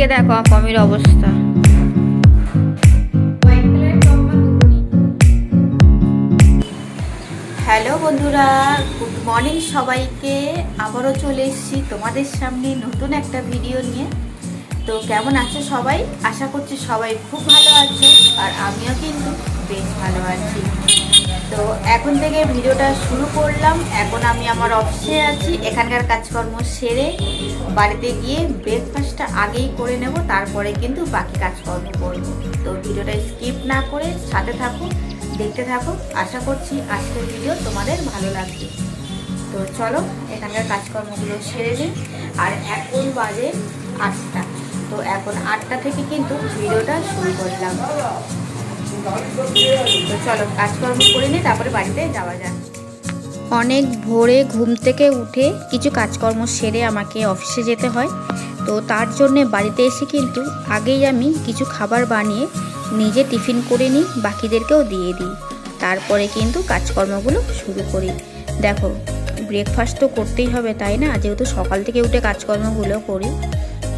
এদিকে দেখো পমির অবস্থা। হ্যালো বন্ধুরা, গুড মর্নিং সবাইকে। আবারও চলে এসেছি তোমাদের সামনে নতুন একটা ভিডিও নিয়ে। তো কেমন আছো সবাই? আশা করছি সবাই খুব ভালো আছো, আর আমিও কিন্তু বেশ ভালো আছি। তো এখন থেকে ভিডিওটা শুরু করলাম। এখন আমি আমার অফিসে আছি, এখানকার কাজকর্ম সেরে বাড়িতে গিয়ে ব্রেকফাস্টটা আগেই করে নেব, তারপরে কিন্তু বাকি কাজকর্ম করব। তো ভিডিওটা স্কিপ না করে সাথে থাকো, দেখতে থাকো। আশা করছি আজকের ভিডিও তোমাদের ভালো লাগবে। তো চলো এখানকার কাজকর্মগুলো সেরে নিই। আর এখন বাজে 8টা। তো এখন 8টা থেকে কিন্তু ভিডিওটা শুরু করলাম। তো চলো কাজকর্ম করে নিই, তারপরে বাড়িতে যাওয়া যাক। অনেক ভোরে ঘুম থেকে উঠে কিছু কাজকর্ম সেরে আমাকে অফিসে যেতে হয়। তো তার জন্যে বাড়িতে এসে কিন্তু আগেই আমি কিছু খাবার বানিয়ে নিজে টিফিন করে নিই, বাকিদেরকেও দিয়ে দিই। তারপরে কিন্তু কাজকর্মগুলো শুরু করি। দেখো ব্রেকফাস্ট তো করতেই হবে, তাই না? যেহেতু সকাল থেকে উঠে কাজকর্মগুলো করি।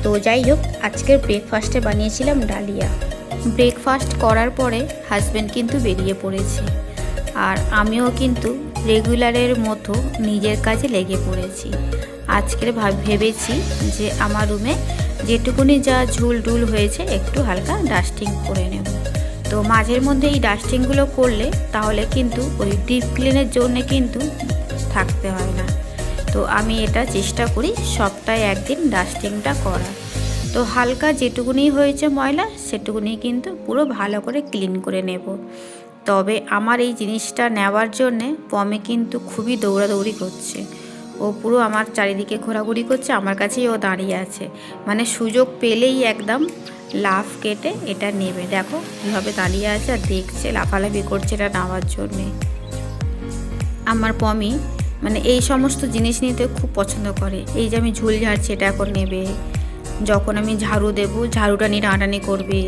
তো যাই হোক, আজকের ব্রেকফাস্টে বানিয়েছিলাম ডালিয়া। ব্রেকফাস্ট করার পরে হাজব্যান্ড কিন্তু বেরিয়ে পড়েছে, আর আমিও কিন্তু রেগুলারের মতো নিজের কাজে লেগে পড়েছি। আজকের ভেবেছি যে আমার রুমে যেটুকুনি যা ঝুল ঢুল হয়েছে একটু হালকা ডাস্টিং করে নেব। তো মাঝের মধ্যে এই ডাস্টিংগুলো করলে তাহলে কিন্তু ওই ডিপ ক্লিনের জন্যে কিন্তু থাকতে হয় না। তো আমি এটা চেষ্টা করি সপ্তাহে একদিন ডাস্টিংটা করার। তো হালকা যেটুকুনি হয়েছে ময়লা সেটুকুনি কিন্তু পুরো ভালো করে ক্লিন করে নেব। তবে আমার এই জিনিসটা নেওয়ার জন্যে পমি কিন্তু খুবই দৌড়াদৌড়ি করছে। ও পুরো আমার চারিদিকে ঘোরাঘুরি করছে, আমার কাছেই ও দাঁড়িয়ে আছে। মানে সুযোগ পেলেই একদম লাফ কেটে এটা নেবে। দেখো কীভাবে দাঁড়িয়ে আছে আর দেখছে, লাফালাফি করছে এটা নেওয়ার জন্যে। আমার পমি মানে এই সমস্ত জিনিস নিতে খুব পছন্দ করে। এই যে আমি ঝুল ঝাড়ছি এটা এখন নেবে, যখন আমি ঝাড়ু দেবো ঝাড়ুটা নিয়ে টানাটানি করবে,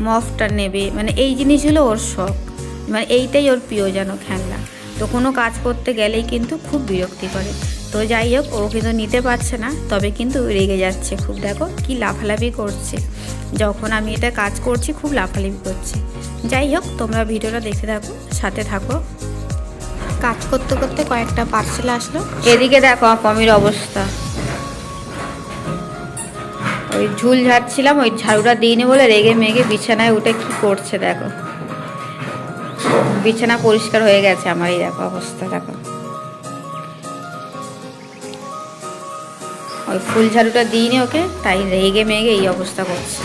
মফটা নেবে। মানে এই জিনিসগুলো ওর শখ, মানে এইটাই ওর প্রিয় যেন খেলনা। তো কোনো কাজ করতে গেলেই কিন্তু খুব বিরক্তি করে। তো যাই হোক, ও কিন্তু নিতে পারছে না, তবে কিন্তু রেগে যাচ্ছে খুব। দেখো কি লাফালাফি করছে, যখন আমি এটা কাজ করছি খুব লাফালাফি করছে। যাই হোক, তোমরা ভিডিওটা দেখতে থাকো, সাথে থাকো। কাজ করতে করতে কয়েকটা পার্সেল আসলো। এদিকে দেখো পমির অবস্থা। ওই ঝুল ঝাড়ছিলাম, ওই ঝাড়ুটা দিইনি বলে রেগে মেগে বিছানায় উঠে কি করছে দেখো। বিছানা পরিষ্কার হয়ে গেছে আমার, এই দেখো অবস্থা দেখো। ওই ফুল ঝাড়ুটা দিইনি ওকে, তাই রেগে মেগে এই অবস্থা করছে।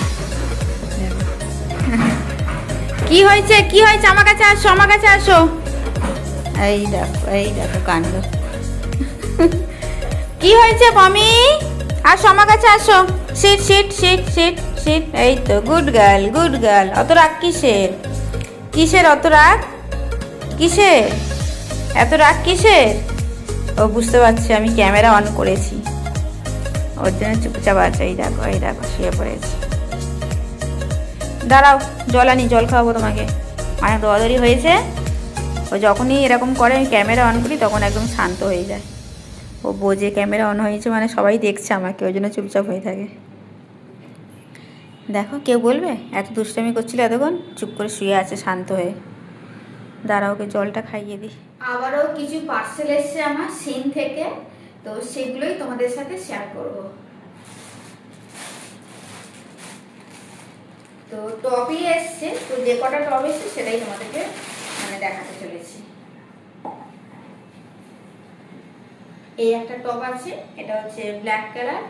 কি হয়েছে কি হয়েছে, আমার কাছে আসো আমার কাছে আসো। এই দেখো কাণ্ড। কি হয়েছে পমি? আসো আমার কাছে আসো। Sit sit sit sit sit. এই তো গুড গার্ল গুড গার্ল। অত রাগ কিসের? কিসের অত রাগ? কিসের এত রাগ কিসের? ও বুঝতে পারছি আমি ক্যামেরা অন করেছি, ওর জন্য চুপচাপ আছে। এই দেখো শুয়ে পড়েছি। দাঁড়াও জল আনি, জল খাওয়াবো তোমাকে। অনেক দৌড়াদৌড়ি হয়েছে। ও যখনই এরকম করে আমি ক্যামেরা অন করি তখন একদম শান্ত হয়ে যায়। ও বোঝে ক্যামেরা অন হয়েছে মানে সবাই দেখছে আমাকে, ওই জন্য চুপচাপ হয়ে থাকে। দেখো কেউ বলবে এত দুষ্টামি করছিল এতক্ষণ, চুপ করে শুয়ে আছে শান্ত হয়ে। দাঁড়াও ওকে জলটা খাইয়ে দিই। আবারও কিছু পার্সেল এসছে আমার সিন থেকে, তো সেগুলোই তোমাদের সাথে শেয়ার করব। তো টপই এসছে, তো যে কটা টপ এসছে সেটাই তোমাদেরকে মানে দেখাতে চলেছি। এই একটা টপ আছে, এটা হচ্ছে ব্ল্যাক কালার,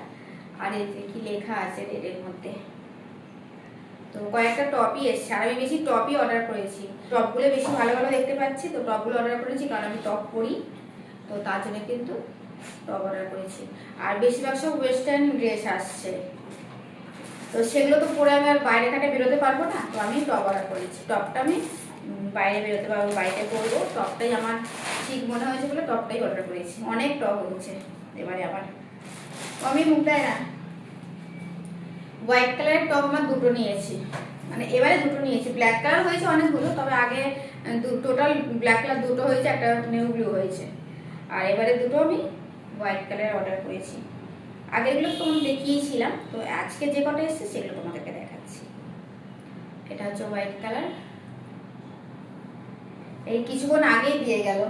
আর এই যে কি লেখা আছে রেডের মধ্যে। তো কয়েকটা টপই এসছে, আর আমি বেশি টপই অর্ডার করেছি। টপগুলো বেশি ভালো ভালো দেখতে পাচ্ছি, তো টপগুলো অর্ডার করেছি কারণ আমি টপ পরি, তো তার জন্য কিন্তু টপ অর্ডার করেছি। আর বেশিরভাগ সব ওয়েস্টার্ন ড্রেস আসছে, তো সেগুলো তো পরে আমি আর বাইরে ঘাটে বেরোতে পারবো না, তো আমি টপ অর্ডার করেছি। টপটা আমি বাইরে বেরোতে পারবো, বাইরে করবো, টপটাই আমার ঠিক মনে হয়েছে বলে টপটাই অর্ডার করেছি। অনেক টপ হচ্ছে এবারে আবার। আমি মুখ দেয় না। হোয়াইট কালারের টপ আমার দুটো নিয়েছি, মানে এবারে দুটো নিয়েছি। ব্ল্যাক কালার হয়েছে অনেকগুলো, তবে আগে টোটাল ব্ল্যাক কালার দুটো হয়েছে, একটা নিউ ব্লু হয়েছে। আর এবারে দুটো আমি হোয়াইট কালার অর্ডার করেছি। আগেরগুলো তোমাকে দেখিয়েছিলাম, তো আজকে যে কটা এসছে সেগুলো তোমাদেরকে দেখাচ্ছি। এটা হচ্ছে হোয়াইট কালার, এই কিছুক্ষণ আগেই দিয়ে গেল,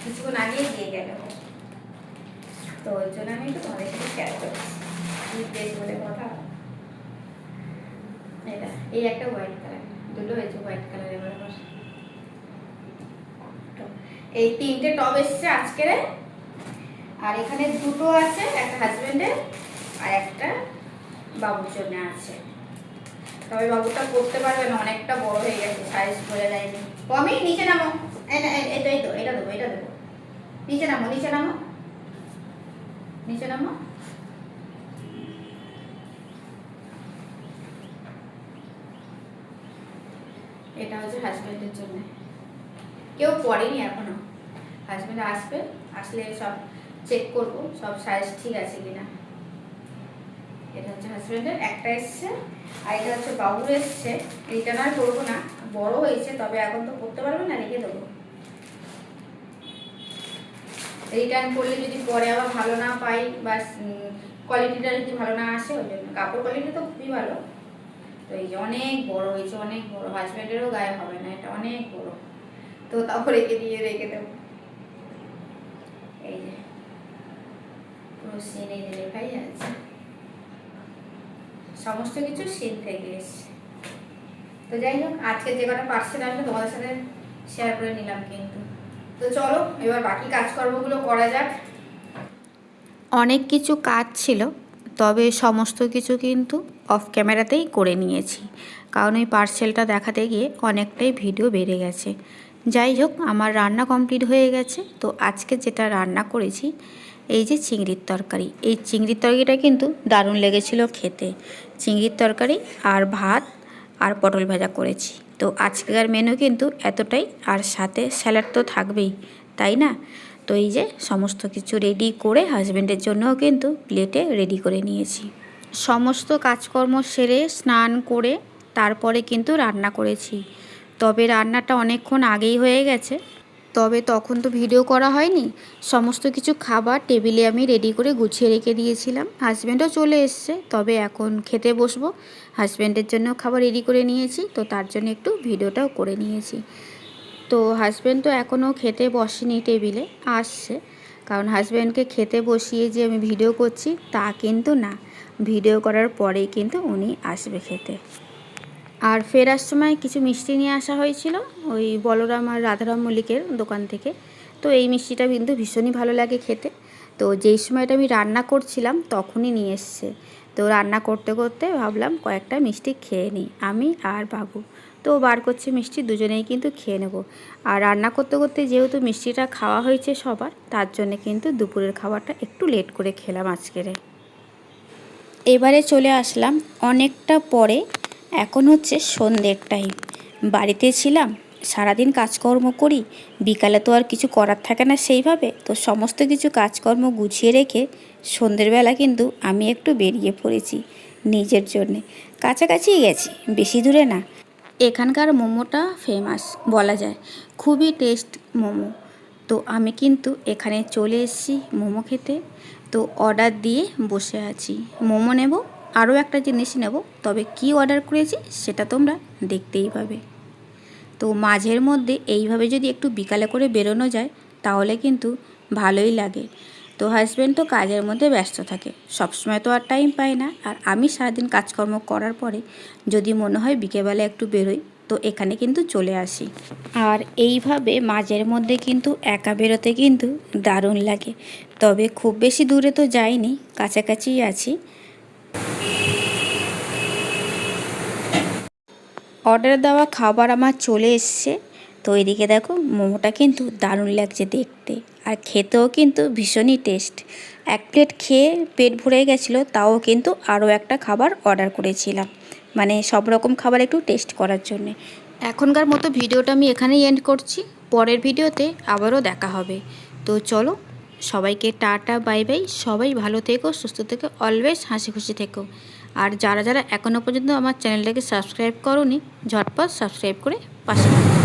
কিছুক্ষণ আগেই দিয়ে গেল, তো ওই জন্য আমি একটু তোমাদের সাথে শেয়ার করছি বলে কথা। এটা এই একটা হোয়াইট কালার, দুটো হয়েছে হোয়াইট কালার। এবার এই তিনটে টপ এসছে আজকের, আর এখানে দুটো আছে, একটা হাজবেন্ডের আর একটা বাবুর জন্য আছে। তবে বাবুটা করতে পারবে না, অনেকটা বড় হয়ে গেছে, সাইজ বোঝা যায়নি। কমই নিচে নামো, এটাই তো, এটা দেবো, এটা দেবো, নিচে নামো, নিচে নামো, নিচে নামো। এটা হচ্ছে হাজবেন্ডের জন্য, কেউ পড়েনি এখনো, হাজবেন্ড আসবে, আসলে সব চেক করবো সব সাইজ ঠিক আছে কিনা। এটা হচ্ছে হাজবেন্ডের একটা এসছে, আর এটা হচ্ছে বাবুর এসছে। রিটার্ন আর করবো না, বড় হয়েছে, তবে এখন তো করতে পারবে না, রেখে দেবো। রিটার্ন করলে যদি পরে আবার ভালো না পাই বা কোয়ালিটিটা যদি ভালো না আসে, ওই জন্য। কাপড় কোয়ালিটি তো খুবই ভালো। তো এই যে অনেক বড় হয়েছে, অনেক বড়, হাজবেন্ডেরও গায়ে হবে না, এটা অনেক বড়, তো তাও রেখে দেবো। এই যে পুরো সিন, এই যে লেখাই আছে, সমস্ত কিছু সিন থেকে এসছে। তো যাই হোক, আজকে যে কটা পার্সেল আসবে তোমাদের সাথে শেয়ার করে নিলাম কিন্তু। তো চলো এবার বাকি কাজকর্মগুলো করা যাক। অনেক কিছু কাজ ছিল, তবে সমস্ত কিছু কিন্তু অফ ক্যামেরাতেই করে নিয়েছি, কারণ ওই পার্সেলটা দেখাতে গিয়ে অনেকটাই ভিডিও বেড়ে গেছে। যাই হোক, আমার রান্না কমপ্লিট হয়ে গেছে। তো আজকে যেটা রান্না করেছি, এই যে চিংড়ির তরকারি, এই চিংড়ির তরকারিটা কিন্তু দারুণ লেগেছিল খেতে। চিংড়ির তরকারি আর ভাত আর পটল ভাজা করেছি। তো আজকের মেনু কিন্তু এতটাই, আর সাথে স্যালাড তো থাকবেই, তাই না? তো এই যে সমস্ত কিছু রেডি করে হাজব্যান্ডের জন্যও কিন্তু প্লেটে রেডি করে নিয়েছি। সমস্ত কাজকর্ম সেরে স্নান করে তারপরে কিন্তু রান্না করেছি। তবে রান্নাটা অনেকক্ষণ আগেই হয়ে গেছে, তবে তখন তো ভিডিও করা হয়নি। সমস্ত কিছু খাবার টেবিলে আমি রেডি করে গুছিয়ে রেখে দিয়েছিলাম। হাজব্যান্ডও চলে এসছে, তবে এখন খেতে বসবো। হাজব্যান্ডের জন্য খাবার রেডি করে নিয়েছি, তো তার জন্য একটু ভিডিওটাও করে নিয়েছি। তো হাজব্যান্ড তো এখনও খেতে বসেনি, টেবিলে আসছে। কারণ হাজব্যান্ডকে খেতে বসিয়ে যে আমি ভিডিও করছি তা কিন্তু না, ভিডিও করার পরেই কিন্তু উনি আসবে খেতে। আর ফেরার সময় কিছু মিষ্টি নিয়ে আসা হয়েছিল ওই বলরাম আর রাধারাম মল্লিকের দোকান থেকে। তো এই মিষ্টিটা কিন্তু ভীষণই ভালো লাগে খেতে। তো যেই সময়টা আমি রান্না করছিলাম তখনই নিয়ে এসছে। তো রান্না করতে করতে ভাবলাম কয়েকটা মিষ্টি খেয়ে নিই আমি আর বাবু। তো বার করছে মিষ্টি, দুজনেই কিন্তু খেয়ে নেব। আর রান্না করতে করতে যেহেতু মিষ্টিটা খাওয়া হয়েছে সবার, তার জন্য কিন্তু দুপুরের খাবারটা একটু লেট করে খেলাম আজকের। এবারে চলে আসলাম অনেকটা পরে, এখন হচ্ছে সন্ধ্যের টাইম। বাড়িতে ছিলাম, সারাদিন কাজকর্ম করি, বিকালে তো আর কিছু করার থাকে না সেইভাবে। তো সমস্ত কিছু কাজকর্ম গুছিয়ে রেখে সন্ধ্যের বেলা কিন্তু আমি একটু বেরিয়ে পড়েছি নিজের জন্যে। কাছাকাছিই গেছি, বেশি দূরে না। এখানকার মোমোটা ফেমাস বলা যায়, খুবই টেস্ট মোমো। তো আমি কিন্তু এখানে চলে এসেছি মোমো খেতে। তো অর্ডার দিয়ে বসে আছি, মোমো নেব, আরও একটা জিনিস নেব। তবে কি অর্ডার করেছি সেটা তোমরা দেখতেই পাবে। তো মাঝের মধ্যে এইভাবে যদি একটু বিকালে করে বেরোনো যায় তাহলে কিন্তু ভালোই লাগে। তো হাজব্যান্ড তো কাজের মধ্যে ব্যস্ত থাকে, সবসময় তো আর টাইম পায় না। আর আমি সারাদিন কাজকর্ম করার পরে যদি মনে হয় বিকেলবেলা একটু বেরোই, তো এখানে কিন্তু চলে আসি। আর এইভাবে মাঝের মধ্যে কিন্তু একা বেরোতে কিন্তু দারুণ লাগে। তবে খুব বেশি দূরে তো যাইনি, কাছাকাছিই আছি। অর্ডার দেওয়া খাবার আমার চলে এসছে। তো এদিকে দেখো মোমোটা কিন্তু দারুণ লাগছে দেখতে, আর খেতেও কিন্তু ভীষণই টেস্ট। এক প্লেট খেয়ে পেট ভরে গেছিলো, তাও কিন্তু আরও একটা খাবার অর্ডার করেছিলাম, মানে সব রকম খাবার একটু টেস্ট করার জন্যে। এখনকার মতো ভিডিওটা আমি এখানেই এন্ড করছি, পরের ভিডিওতে আবারও দেখা হবে। তো চলো, সবাইকে টাটা বাই বাই। সবাই ভালো থেকো, সুস্থ থেকো, অলওয়েজ হাসি খুশি থেকো। আর যারা যারা এখনও পর্যন্ত আমার চ্যানেলটাকে সাবস্ক্রাইব করোনি, ঝটপট সাবস্ক্রাইব করে পাশে থাকো।